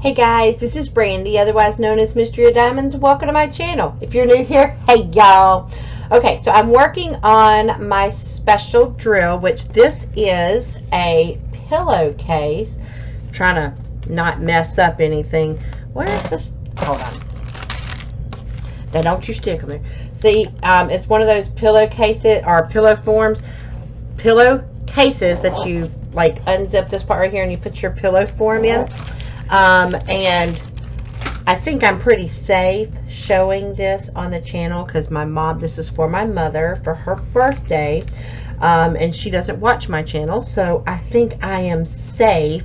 Hey guys, this is Brandy, otherwise known as Mystery of Diamonds. Welcome to my channel. If you're new here, hey y'all. Okay, so I'm working on my special drill, which this is a pillowcase. I'm trying to not mess up anything. Where's this? Hold on. Now don't you stick them there. See, it's one of those pillowcases or pillowcases that you like unzip this part right here and you put your pillow form in. And I think I'm pretty safe showing this on the channel because my mom, this is for my mother for her birthday, and she doesn't watch my channel, so I think I am safe.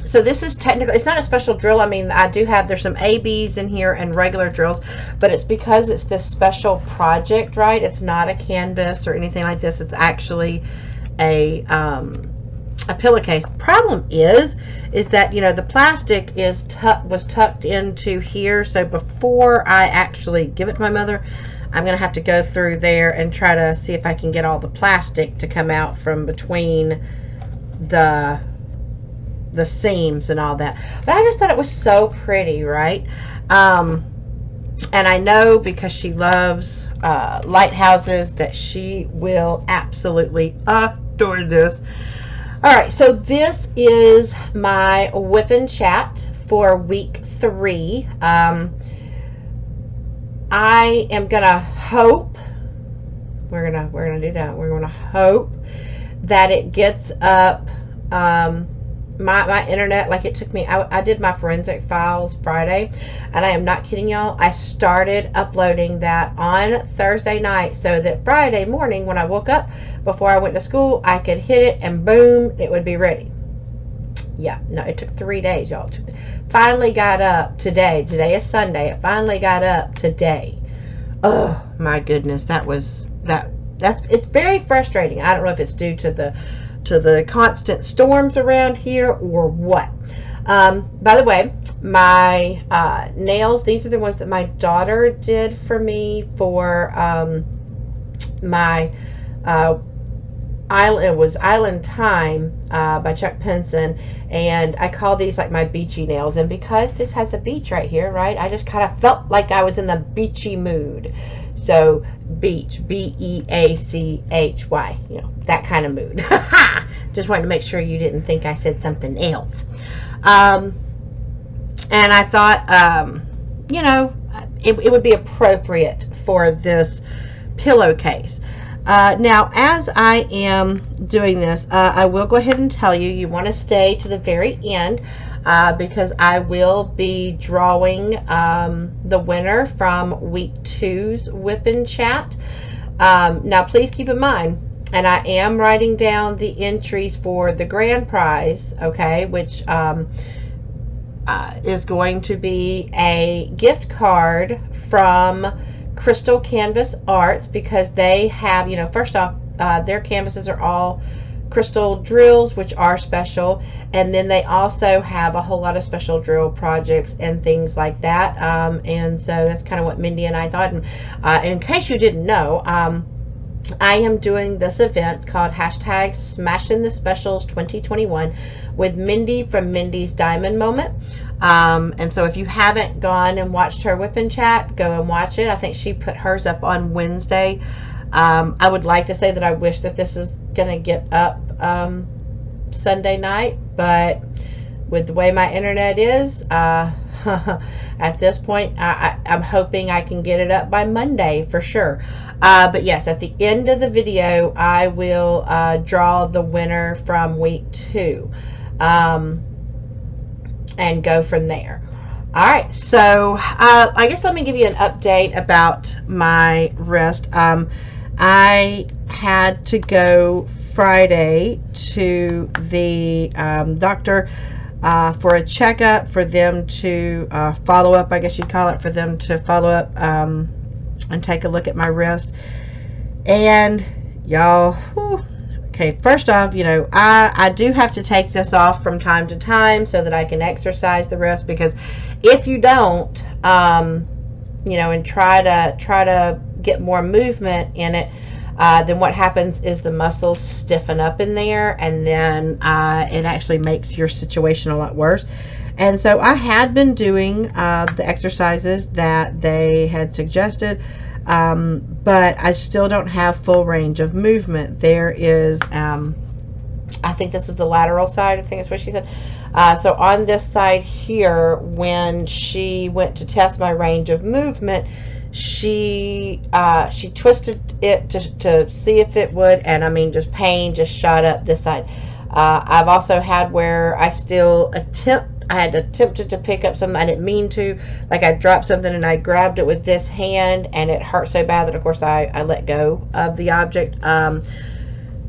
So this is technically, it's not a special drill. I mean, I do have, there's some ABs in here and regular drills, but it's because it's this special project, right? It's not a canvas or anything like this. It's actually a pillowcase. Problem is that, you know, the plastic was tucked into here, so before I actually give it to my mother, I'm gonna have to go through there and try to see if I can get all the plastic to come out from between the seams and all that. But I just thought it was so pretty, right? And I know because she loves lighthouses that she will absolutely adore this. Alright, so this is my Wip and Chat for week 3. I am gonna hope we're gonna do that. We're gonna hope that it gets up. My internet, like it took me, I did my forensic files Friday, and I am not kidding y'all, I started uploading that on Thursday night so that Friday morning when I woke up before I went to school, I could hit it and boom, it would be ready. Yeah, no, it took 3 days, y'all. Finally got up today. Today is Sunday. It finally got up today. Oh my goodness, it's very frustrating. I don't know if it's due to the constant storms around here or what. By the way, my nails, these are the ones that my daughter did for me for my Island Time by Chuck Pinson, and I call these like my beachy nails, and because this has a beach right here, right, I just kind of felt like I was in the beachy mood. So beach, B-E-A-C-H-Y, you know, that kind of mood. Just wanted to make sure you didn't think I said something else. And I thought, you know, it would be appropriate for this pillowcase. Now, as I am doing this, I will go ahead and tell you, you want to stay to the very end because I will be drawing the winner from week 2's Wip and Chat. Now, please keep in mind, and I am writing down the entries for the grand prize, okay, which is going to be a gift card from Crystal Canvas Arts, because they have, you know, first off, their canvases are all crystal drills, which are special, and then they also have a whole lot of special drill projects and things like that, and so that's kind of what Mindy and I thought. And in case you didn't know, I am doing this event called hashtag Smashing the Specials 2021 with Mindy from Mindy's Diamond Moment. And so if you haven't gone and watched her Wip and Chat, go and watch it. I think she put hers up on Wednesday. I would like to say that I wish that this is going to get up Sunday night, but with the way my internet is, at this point, I'm hoping I can get it up by Monday for sure. But yes, at the end of the video, I will draw the winner from week 2 and go from there. Alright, so I guess let me give you an update about my wrist. I had to go Friday to the doctor for a checkup, for them to follow up, I guess you'd call it, for them to follow up and take a look at my wrist. And y'all, okay, first off, you know, I do have to take this off from time to time so that I can exercise the wrist, because if you don't, you know, and try to get more movement in it, then what happens is the muscles stiffen up in there, and then it actually makes your situation a lot worse. And so I had been doing the exercises that they had suggested, but I still don't have full range of movement. There is, I think this is the lateral side, I think is what she said. So on this side here, when she went to test my range of movement, she twisted it to see if it would, and I mean, just pain just shot up this side. I've also had where I had attempted to pick up something I didn't mean to, like I dropped something and I grabbed it with this hand, and it hurt so bad that of course I let go of the object.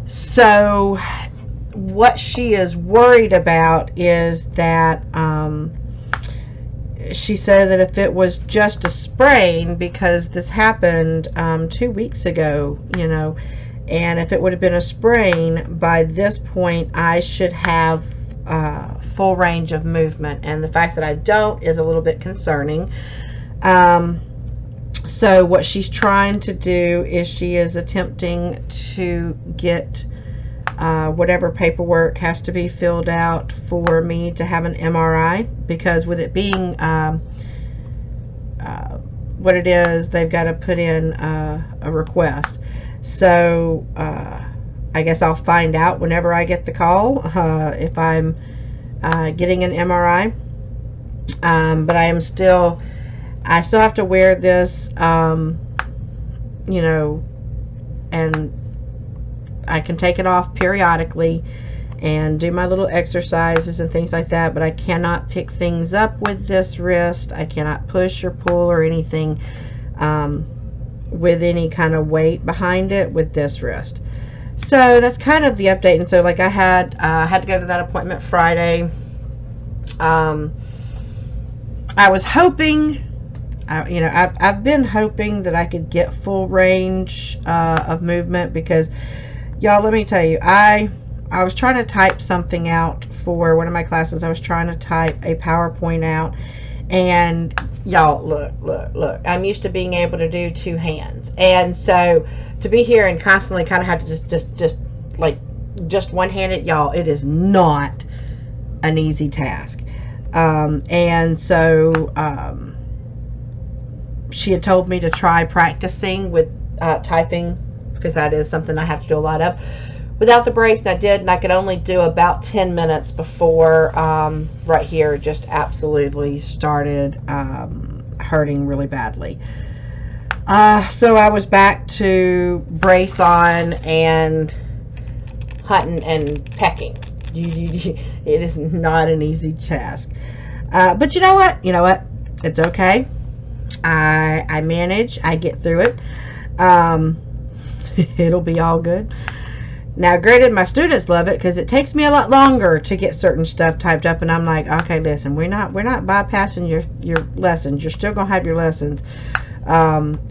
So what she is worried about is that she said that if it was just a sprain, because this happened 2 weeks ago, you know, and if it would have been a sprain, by this point I should have full range of movement, and the fact that I don't is a little bit concerning. So what she's trying to do is she is attempting to get whatever paperwork has to be filled out for me to have an MRI, because with it being what it is, they've got to put in a request. So I guess I'll find out whenever I get the call if I'm getting an MRI. But I still have to wear this, you know, and I can take it off periodically and do my little exercises and things like that, but I cannot pick things up with this wrist. I cannot push or pull or anything with any kind of weight behind it with this wrist. So that's kind of the update. And so, like, I had to go to that appointment Friday. I was hoping, you know, I've been hoping that I could get full range of movement, because y'all, let me tell you, I was trying to type something out for one of my classes. I was trying to type a PowerPoint out, and y'all, look, I'm used to being able to do two hands, and so to be here and constantly kind of have to just one-handed, y'all, it is not an easy task. And so she had told me to try practicing with typing, because that is something I have to do a lot of without the brace, and I did, and I could only do about 10 minutes before right here just absolutely started hurting really badly. So I was back to brace on and hunting and pecking. It is not an easy task, but you know what, it's okay. I manage, I get through it. It'll be all good. Now, granted, my students love it, because it takes me a lot longer to get certain stuff typed up, and I'm like, okay, listen, we're not bypassing your lessons. You're still gonna have your lessons.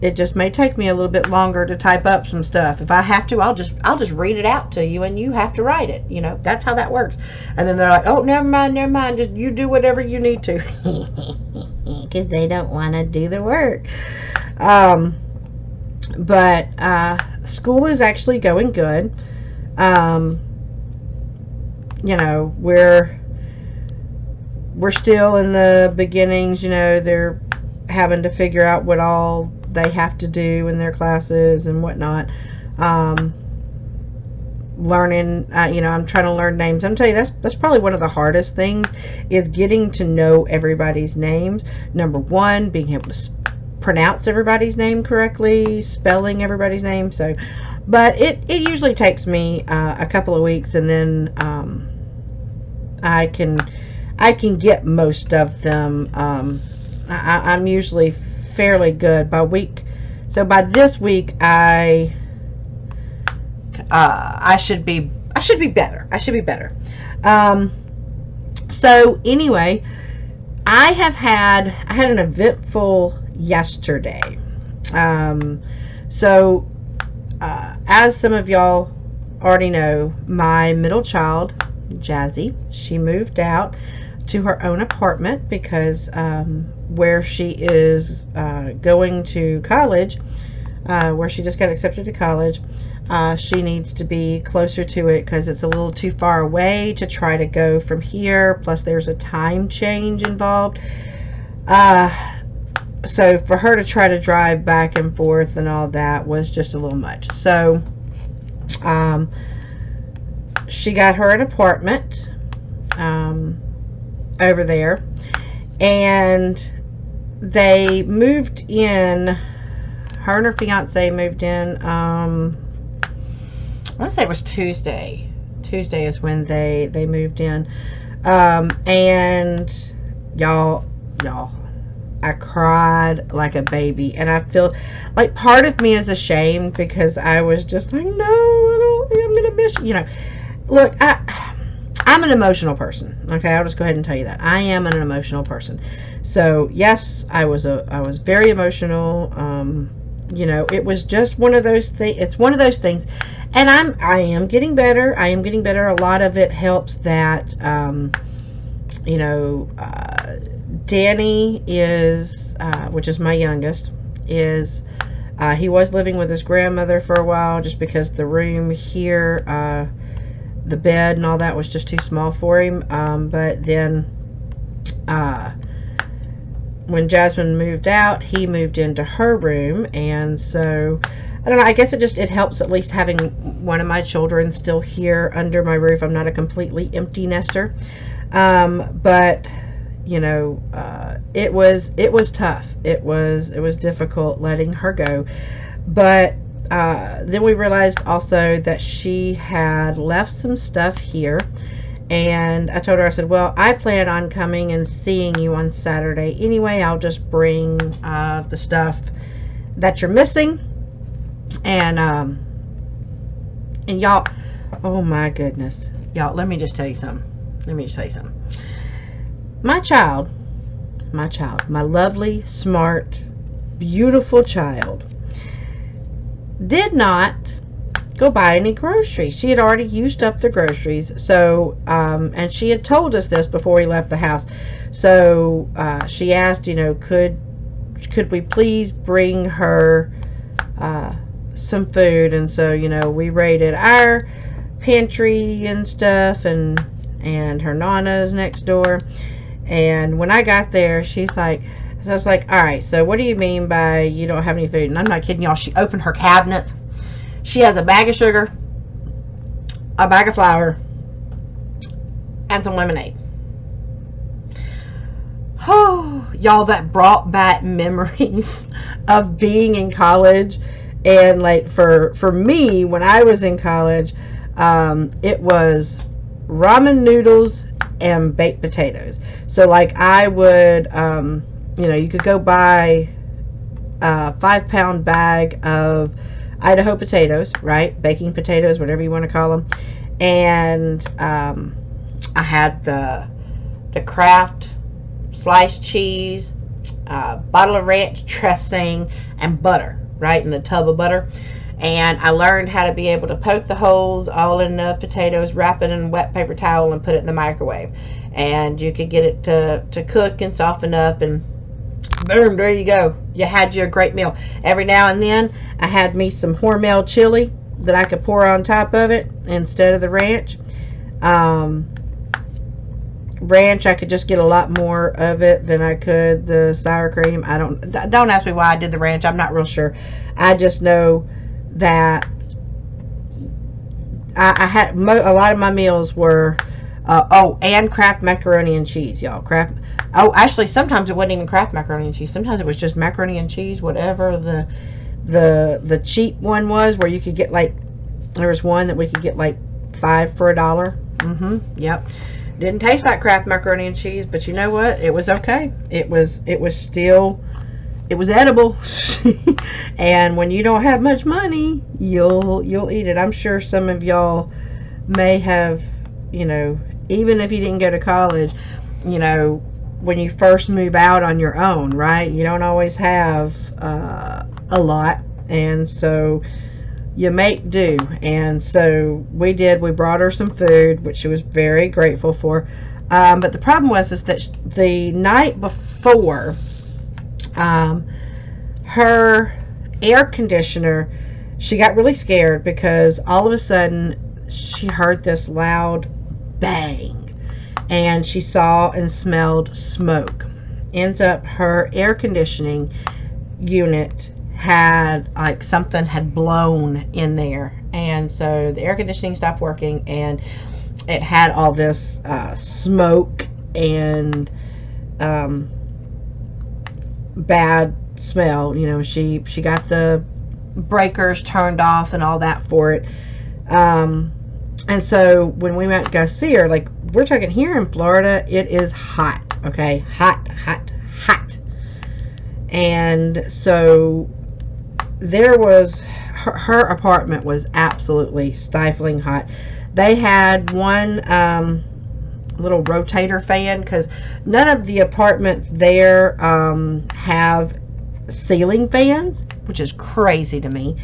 It just may take me a little bit longer to type up some stuff. If I have to, I'll just read it out to you, and you have to write it. That's how that works. And then they're like, oh, never mind, just you do whatever you need to, because they don't want to do the work. But school is actually going good. We're still in the beginnings. They're having to figure out what all they have to do in their classes and whatnot. Learning, I'm trying to learn names. I'm telling you, that's probably one of the hardest things, is getting to know everybody's names. Number one, being able to pronounce everybody's name correctly, spelling everybody's name. So, but it usually takes me a couple of weeks, and then I can get most of them. I'm usually fairly good by week. So by this week, I should be better. I should be better. So anyway, I had an eventful yesterday. So as some of y'all already know, my middle child, Jazzy, she moved out to her own apartment, because where she is going to college, where she just got accepted to college. She needs to be closer to it because it's a little too far away to try to go from here. Plus, there's a time change involved. So for her to try to drive back and forth and all that was just a little much. So she got her an apartment over there, and they moved in. Her and her fiance moved in. I want to say it was Tuesday. Tuesday is when they moved in. And y'all, I cried like a baby, and I feel like part of me is ashamed because I was just like, no, I'm gonna miss you. You know, look, I'm an emotional person. Okay, I'll just go ahead and tell you that I am an emotional person. So yes, I was very emotional. You know, it was just one of those things. It's one of those things, and I am getting better. I am getting better. A lot of it helps that, you know, Danny is, which is my youngest, is he was living with his grandmother for a while just because the room here, the bed and all that was just too small for him. But then when Jasmine moved out, he moved into her room, and so I don't know, I guess it helps at least having one of my children still here under my roof. I'm not a completely empty nester. But you know, it was tough. It was difficult letting her go. But then we realized also that she had left some stuff here, and I told her, I said, well, I plan on coming and seeing you on Saturday anyway. I'll just bring the stuff that you're missing, and y'all, oh my goodness, y'all, let me just tell you something. My child, my lovely, smart, beautiful child, did not go buy any groceries. She had already used up the groceries. So, and she had told us this before we left the house. So, she asked, you know, could we please bring her some food? And so, you know, we raided our pantry and stuff, and her Nana's next door. And when I got there, she's like, so I was like, all right, so what do you mean by you don't have any food? And I'm not kidding y'all. She opened her cabinets. She has a bag of sugar, a bag of flour, and some lemonade. Oh, y'all, that brought back memories of being in college. And like for me, when I was in college, it was ramen noodles and baked potatoes. So like I would, you know, you could go buy a 5-pound bag of Idaho potatoes, right? Baking potatoes, whatever you want to call them. And I had the Kraft sliced cheese, bottle of ranch dressing, and butter, right? In the tub of butter. And I learned how to be able to poke the holes all in the potatoes, wrap it in a wet paper towel, and put it in the microwave. And you could get it to cook and soften up, and boom, there you go. You had your great meal. Every now and then, I had me some Hormel chili that I could pour on top of it instead of the ranch. Ranch, I could just get a lot more of it than I could the sour cream. Don't ask me why I did the ranch. I'm not real sure. I just know that I had a lot of my meals were and Kraft macaroni and cheese, y'all. Actually, sometimes it wasn't even Kraft macaroni and cheese. Sometimes it was just macaroni and cheese, whatever the cheap one was, where you could get like, there was one that we could get like 5 for $1. Yep. Didn't taste like Kraft macaroni and cheese, but you know what? It was okay. It was edible. And when you don't have much money, you'll eat it. I'm sure some of y'all may have, you know, even if you didn't go to college, you know, when you first move out on your own, right? You don't always have a lot, and so you make do. And so we brought her some food, which she was very grateful for. But the problem was that the night before, her air conditioner, she got really scared because all of a sudden she heard this loud bang, and she saw and smelled smoke. Ends up her air conditioning unit had, like, something had blown in there, and so the air conditioning stopped working, and it had all this smoke and bad smell. You know, she got the breakers turned off and all that for it. And so when we went to go see her, like, we're talking here in Florida, it is hot, okay? Hot, hot, hot. And so there was, her apartment was absolutely stifling hot. They had one little rotator fan, because none of the apartments there have ceiling fans, which is crazy to me.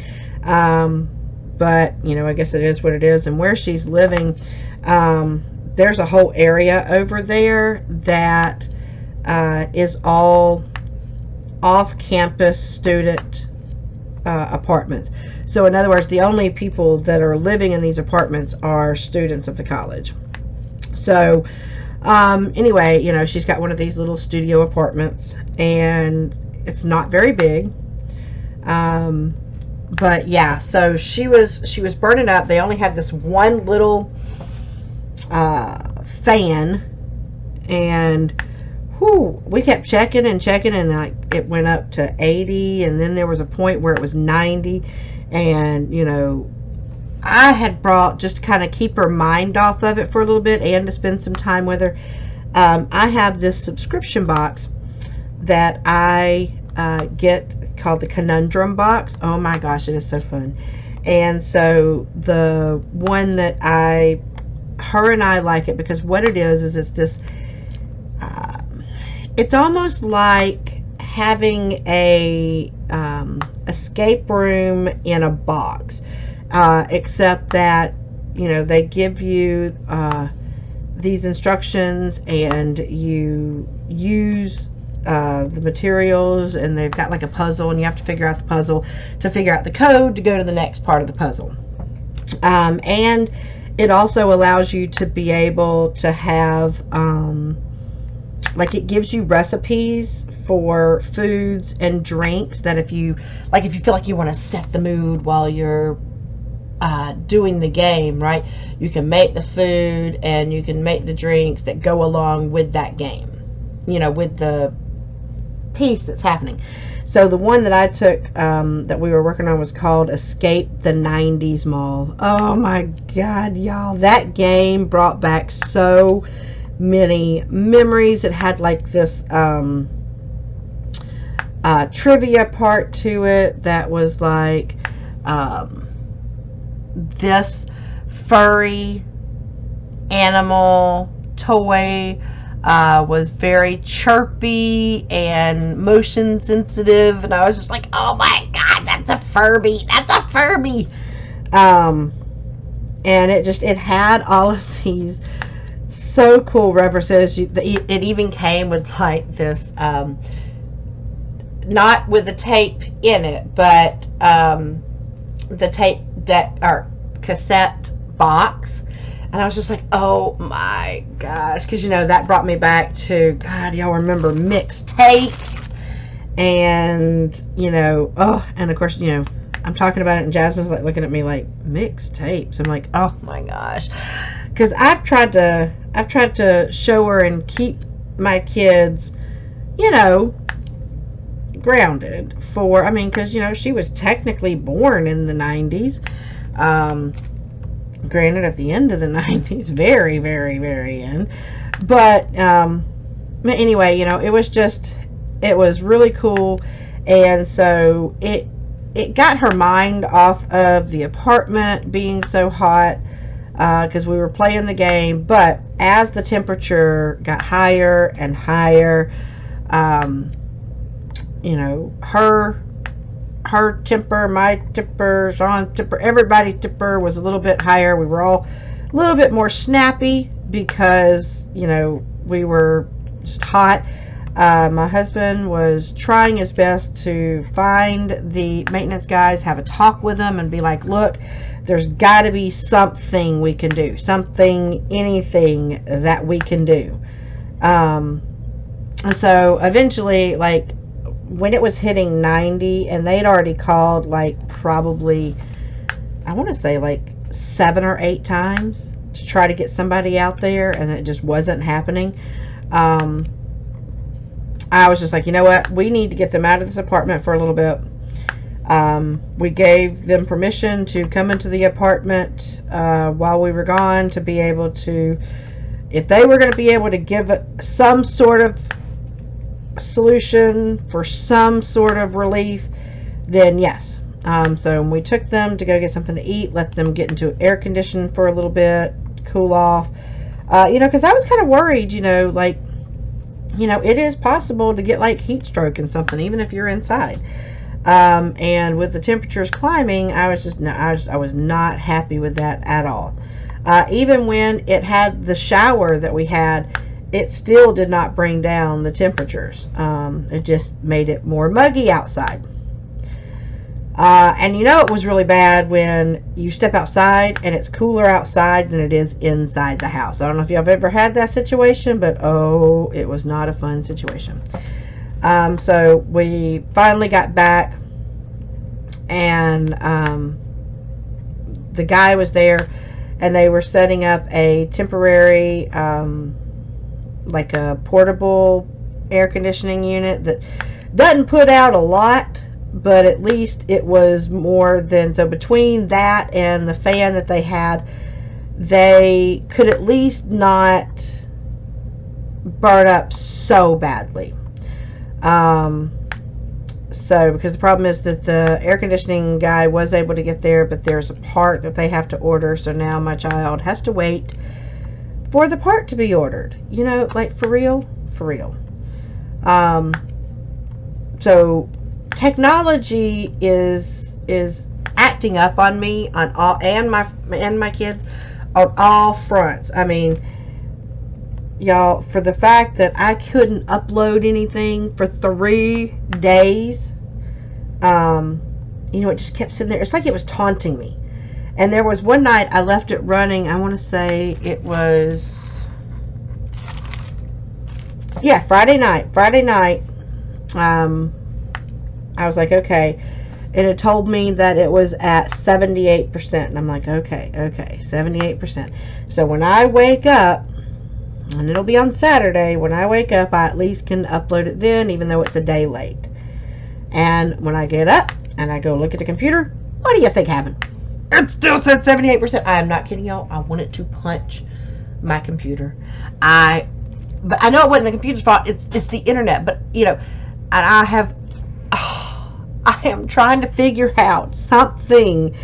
But, you know, I guess it is what it is. And where she's living, there's a whole area over there that is all off-campus student apartments. So in other words, the only people that are living in these apartments are students of the college. So anyway, you know, she's got one of these little studio apartments, and it's not very big. But yeah, so she was burning up. They only had this one little fan, and whew, we kept checking and checking, and like it went up to 80, and then there was a point where it was 90. And you know, I had brought, just to kind of keep her mind off of it for a little bit and to spend some time with her, I have this subscription box that I get called the Conundrum box. Oh my gosh, it is so fun. And so the one that her and I like it because what it is it's this, it's almost like having a escape room in a box, except that, you know, they give you these instructions, and you use the materials, and they've got like a puzzle, and you have to figure out the puzzle to figure out the code to go to the next part of the puzzle. And it also allows you to be able to have like, it gives you recipes for foods and drinks that if you feel like you want to set the mood while you're doing the game, right, you can make the food and you can make the drinks that go along with that game, you know, with the piece that's happening. So the one that I took that we were working on was called Escape the 90s Mall. Oh my god, y'all, that game brought back so many memories. It had like this trivia part to it that was like, this furry animal toy was very chirpy and motion sensitive, and I was just like, oh my god, that's a Furby, that's a Furby. And it had all of these so cool references. It even came with like this, not with the tape in it, but the tape deck or cassette box. And I was just like, oh my gosh, because you know, that brought me back to, God, y'all remember mixtapes, and you know, oh, and of course, you know, I'm talking about it and Jasmine's like looking at me like, mixtapes. I'm like, oh my gosh, because I've tried to show her and keep my kids, you know, grounded for, I mean, because you know, she was technically born in the 90s, granted at the end of the 90s, very very very end, but anyway, you know, it was really cool. And so it got her mind off of the apartment being so hot, because we were playing the game. But as the temperature got higher and higher, you know, her temper, my temper, Sean's temper, everybody's temper was a little bit higher. We were all a little bit more snappy because, you know, we were just hot. My husband was trying his best to find the maintenance guys, have a talk with them, and be like, look, there's got to be something we can do. Something, anything that we can do. And so eventually, like, when it was hitting 90, and they'd already called, like, probably, I want to say, like, 7 or 8 times to try to get somebody out there, and it just wasn't happening. I was just like, you know what? We need to get them out of this apartment for a little bit. We gave them permission to come into the apartment while we were gone, to be able to, if they were going to be able to give it some sort of solution for some sort of relief, then yes. So we took them to go get something to eat, let them get into air conditioning for a little bit, cool off. You know, because I was kind of worried, you know, like, you know, it is possible to get like heat stroke and something, even if you're inside. And with the temperatures climbing, I was just, I was not happy with that at all. Even when it had the shower that we had, it still did not bring down the temperatures. It just made it more muggy outside. And you know it was really bad when you step outside and it's cooler outside than it is inside the house. I don't know if y'all have ever had that situation, but oh, it was not a fun situation. So we finally got back, and the guy was there, and they were setting up a temporary, like a portable air conditioning unit that doesn't put out a lot, but at least it was more than, so between that and the fan that they had, they could at least not burn up so badly. So because the problem is that the air conditioning guy was able to get there, but there's a part that they have to order, so now my child has to wait for the part to be ordered, you know, like for real. So technology is acting up on me on all, and my kids on all fronts. I mean, y'all, for the fact that I couldn't upload anything for 3 days, you know, it just kept sitting there. It's like it was taunting me. And there was one night I left it running. I want to say it was, yeah, Friday night. I was like, okay. And it told me that it was at 78%. And I'm like, okay, 78%. So when I wake up, and it'll be on Saturday, when I wake up, I at least can upload it then, even though it's a day late. And when I get up and I go look at the computer, what do you think happened? It still said 78%. I am not kidding y'all. I wanted to punch my computer. But I know it wasn't the computer's fault. It's the internet. But, you know, and I am trying to figure out something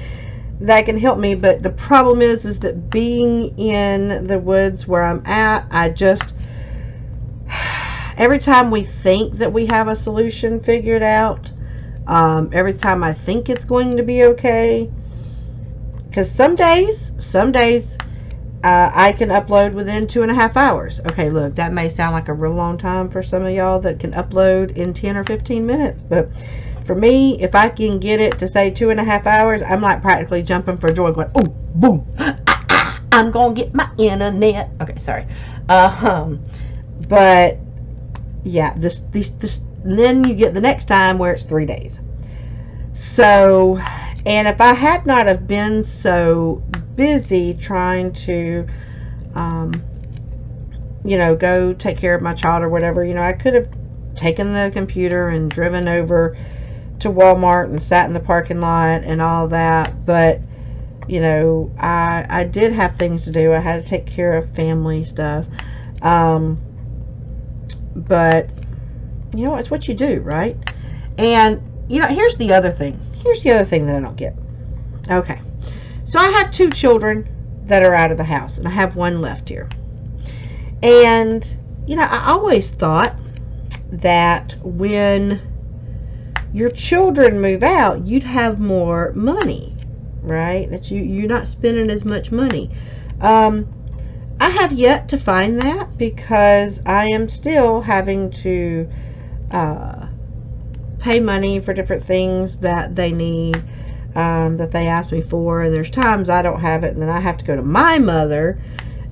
that can help me, but the problem is that being in the woods where I'm at, I just, every time we think that we have a solution figured out, every time I think it's going to be okay, because some days I can upload within 2.5 hours. Okay, look, that may sound like a real long time for some of y'all that can upload in 10 or 15 minutes, but for me, if I can get it to say 2.5 hours, I'm like practically jumping for joy, going, oh, boom, I'm gonna get my internet. Okay, sorry. But yeah, this, then you get the next time where it's 3 days. So, and if I had not have been so busy trying to, you know, go take care of my child or whatever, you know, I could have taken the computer and driven over to Walmart and sat in the parking lot and all that. But, you know, I did have things to do. I had to take care of family stuff. But, you know, it's what you do, right? And, you know, here's the other thing. Here's the other thing that I don't get. Okay. So I have 2 children that are out of the house, and I have 1 left here. And, you know, I always thought that when your children move out, you'd have more money, right? That you're not spending as much money. I I have yet to find that because I am still having to pay money for different things that they need, that they ask me for. And there's times I don't have it, and then I have to go to my mother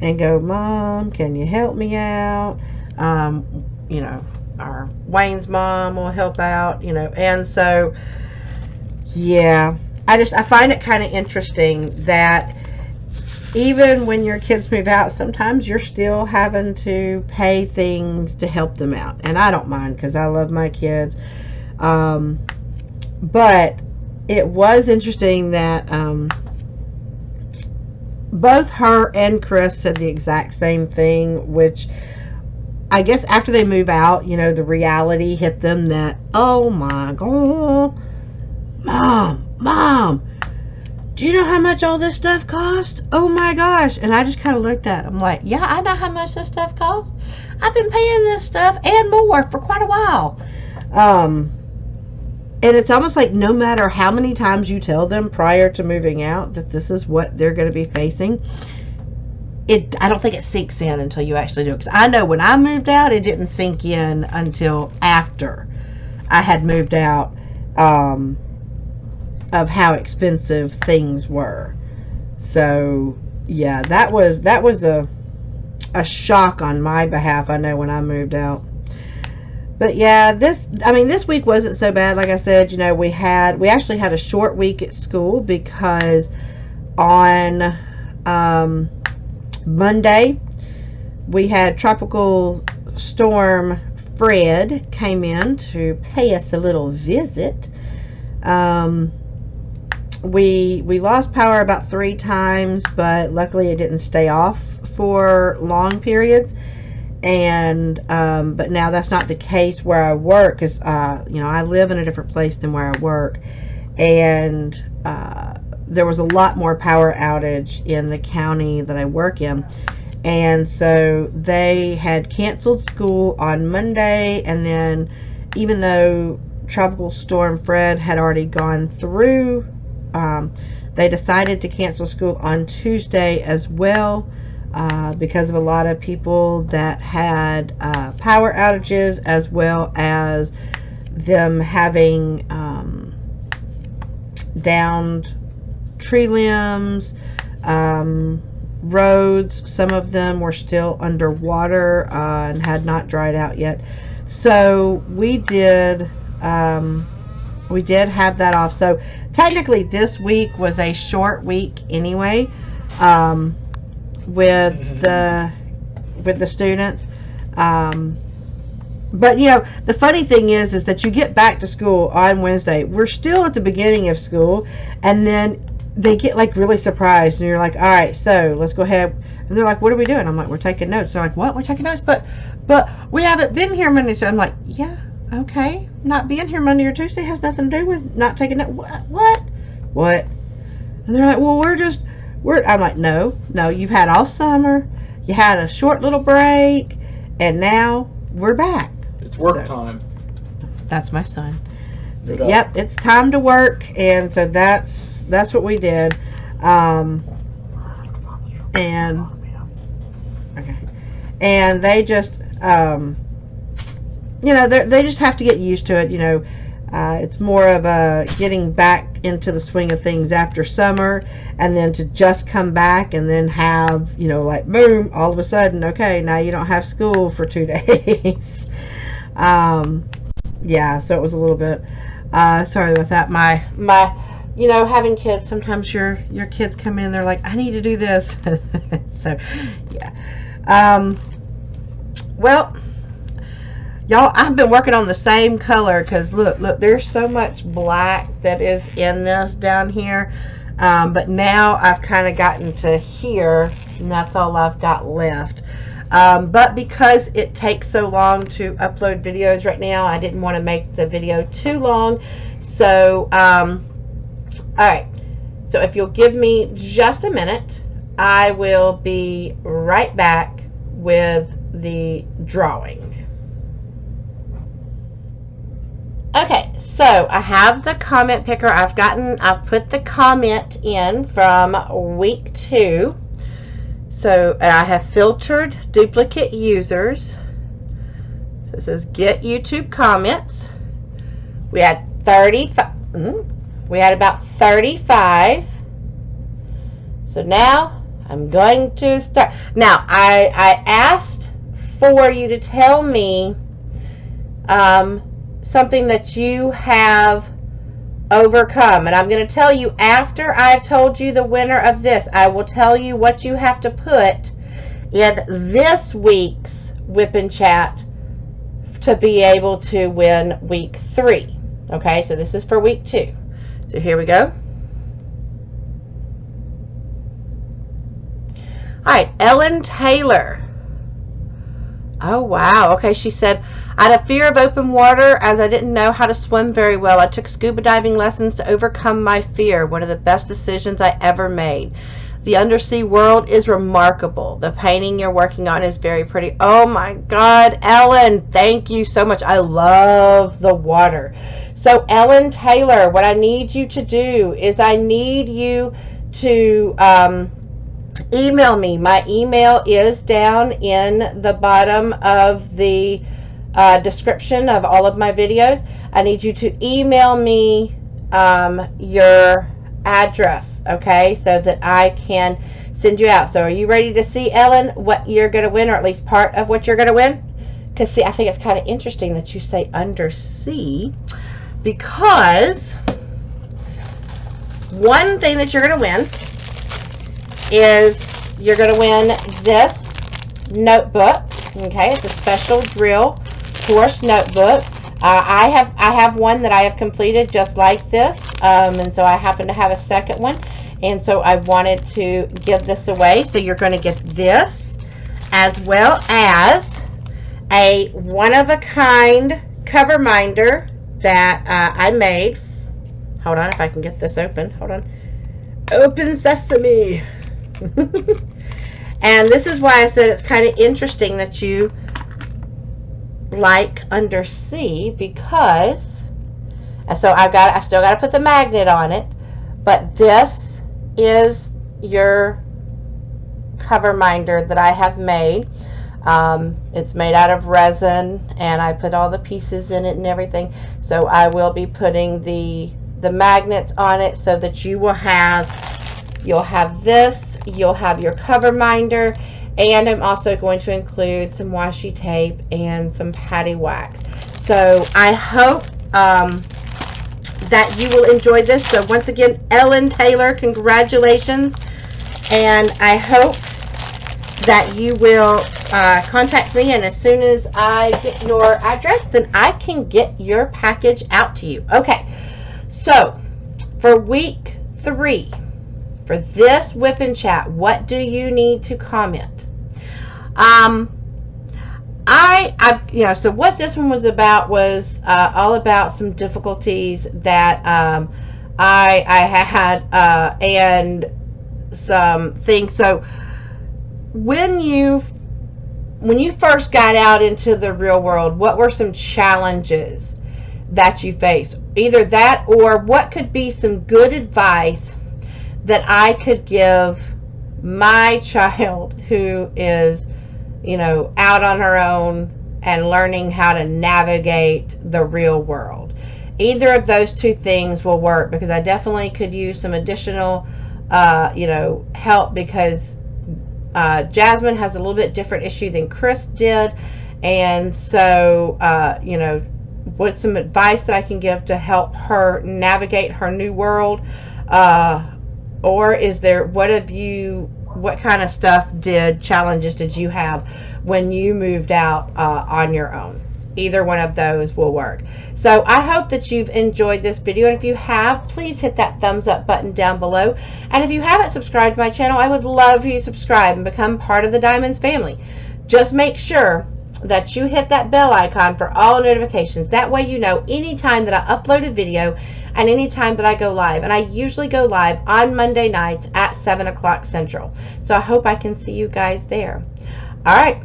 and go, Mom, can you help me out? You know, our Wayne's mom will help out, you know. And so, yeah, I find it kind of interesting that even when your kids move out, sometimes you're still having to pay things to help them out. And I don't mind because I love my kids. But it was interesting that both her and Chris said the exact same thing, which I guess after they move out, you know, the reality hit them that, oh my God, Mom, do you know how much all this stuff costs? Oh my gosh. And I just kind of looked at it. I'm like, yeah, I know how much this stuff costs. I've been paying this stuff and more for quite a while. And it's almost like no matter how many times you tell them prior to moving out that this is what they're going to be facing, I don't think it sinks in until you actually do it. Because I know when I moved out, it didn't sink in until after I had moved out, of how expensive things were. So yeah, that was a shock on my behalf, I know, when I moved out. But yeah, this week wasn't so bad. Like I said, you know, we actually had a short week at school because on Monday we had Tropical Storm Fred came in to pay us a little visit. We lost power about 3 times, but luckily it didn't stay off for long periods. And but now that's not the case where I work, because you know, I live in a different place than where I work, and there was a lot more power outage in the county that I work in. And so they had canceled school on Monday, and then even though Tropical Storm Fred had already gone through, they decided to cancel school on Tuesday as well, because of a lot of people that had power outages, as well as them having downed tree limbs, roads. Some of them were still underwater and had not dried out yet. So we did have that off. So technically this week was a short week anyway, with the students. But you know, the funny thing is that you get back to school on Wednesday. We're still at the beginning of school, and then they get like really surprised, and you're like, all right, so let's go ahead. And they're like, what are we doing? I'm like, we're taking notes. They're like, what? We're taking notes? But we haven't been here Monday. So I'm like, yeah, okay. Not being here Monday or Tuesday has nothing to do with not taking notes. What? And they're like, well, I'm like, no, you've had all summer. You had a short little break, and now we're back. It's work time. That's my son. So, yep, it's time to work, and so that's what we did. And okay, and they just you know, they just have to get used to it. You know, it's more of a getting back into the swing of things after summer, and then to just come back and then have, you know, like boom, all of a sudden, okay, now you don't have school for 2 days. Yeah, so it was a little bit sorry about that. My you know, having kids, sometimes your kids come in, they're like, I need to do this. So yeah, well, y'all, I've been working on the same color, because look, there's so much black that is in this down here, but now I've kind of gotten to here, and that's all I've got left. But because it takes so long to upload videos right now, I didn't want to make the video too long. So alright, so if you'll give me just a minute, I will be right back with the drawing. Okay, so I have the comment picker. I've put the comment in from week 2. So I have filtered duplicate users. So it says get YouTube comments. We had 35. We had about 35. So now I'm going to start. Now I asked for you to tell me something that you have overcome, and I'm going to tell you after I've told you the winner of this. I will tell you what you have to put in this week's Whip and Chat to be able to win week 3. Okay, so this is for week 2. So here we go. Alright, Ellen Taylor. Oh, wow. Okay, she said, I had a fear of open water as I didn't know how to swim very well. I took scuba diving lessons to overcome my fear. One of the best decisions I ever made. The undersea world is remarkable. The painting you're working on is very pretty. Oh my God, Ellen, thank you so much. I love the water. So Ellen Taylor, what I need you to do is I need you to email me. My email is down in the bottom of the description of all of my videos. I need you to email me your address, okay, so that I can send you out. So are you ready to see, Ellen, what you're going to win, or at least part of what you're going to win? Because see, I think it's kind of interesting that you say undersea, because one thing that you're going to win is you're going to win this notebook. Okay, it's a special drill course notebook. I have one that I have completed just like this, and so I happen to have a second one, and so I wanted to give this away. So you're going to get this, as well as a one-of-a-kind cover minder that I made. Hold on, if I can get this open. Hold on. Open sesame. And this is why I said it's kind of interesting that you like undersea, because so I still got to put the magnet on it, but this is your cover minder that I have made. It's made out of resin, and I put all the pieces in it and everything. So I will be putting the magnets on it so that you'll have this, you'll have your cover minder, and I'm also going to include some washi tape and some patty wax. So I hope that you will enjoy this. So once again, Ellen Taylor, congratulations, and I hope that you will contact me, and as soon as I get your address, then I can get your package out to you. Okay, so for week 3, for this Whip and Chat, what do you need to comment? So what this one was about was all about some difficulties that I had and some things. So when you first got out into the real world, what were some challenges that you faced? Either that, or what could be some good advice that I could give my child who is, out on her own and learning how to navigate the real world. Either of those two things will work, because I definitely could use some additional, help, because Jasmine has a little bit different issue than Chris did. And so, what's some advice that I can give to help her navigate her new world? Or is there, what kind of challenges did you have when you moved out on your own? Either one of those will work. So I hope that you've enjoyed this video, and if you have, please hit that thumbs up button down below. And if you haven't subscribed to my channel, I would love for you to subscribe and become part of the Diamonds family. Just make sure that you hit that bell icon for all notifications. That way you know anytime that I upload a video and anytime that I go live. And I usually go live on Monday nights at 7 o'clock Central. So I hope I can see you guys there. Alright,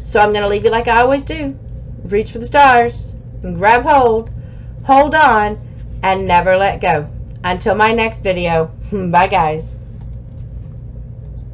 so I'm going to leave you like I always do. Reach for the stars, and grab hold on, and never let go. Until my next video, bye guys.